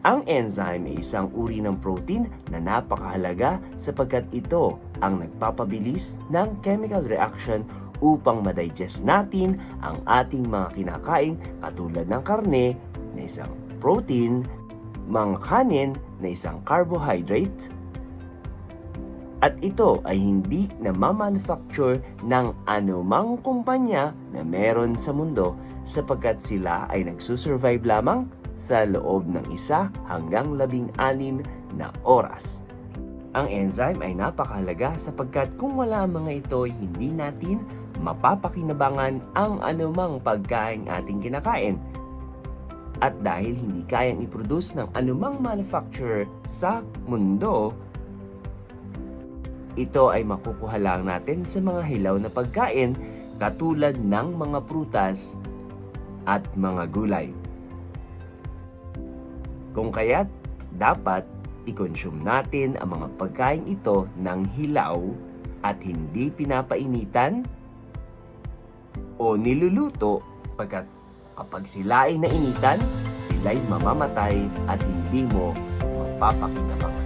Ang enzyme ay isang uri ng protein na napakahalaga sapagkat ito ang nagpapabilis ng chemical reaction upang madigest natin ang ating mga kinakain katulad ng karne na isang protein, mga kanin na isang carbohydrate, at ito ay hindi na ma-manufacture ng anumang kumpanya na meron sa mundo sapagkat sila ay nagsusurvive lamang sa loob ng 1 hanggang 16 na oras. Ang enzyme ay napakahalaga sapagkat kung wala ang mga ito, hindi natin mapapakinabangan ang anumang pagkain ating kinakain. At dahil hindi kayang i-produce ng anumang manufacturer sa mundo, ito ay makukuha lang natin sa mga hilaw na pagkain katulad ng mga prutas at mga gulay. Kung kaya't dapat i-consume natin ang mga pagkain ito ng hilaw at hindi pinapainitan o niluluto pagkat kapag sila ay nainitan, sila'y mamamatay at hindi mo mapapakinabang.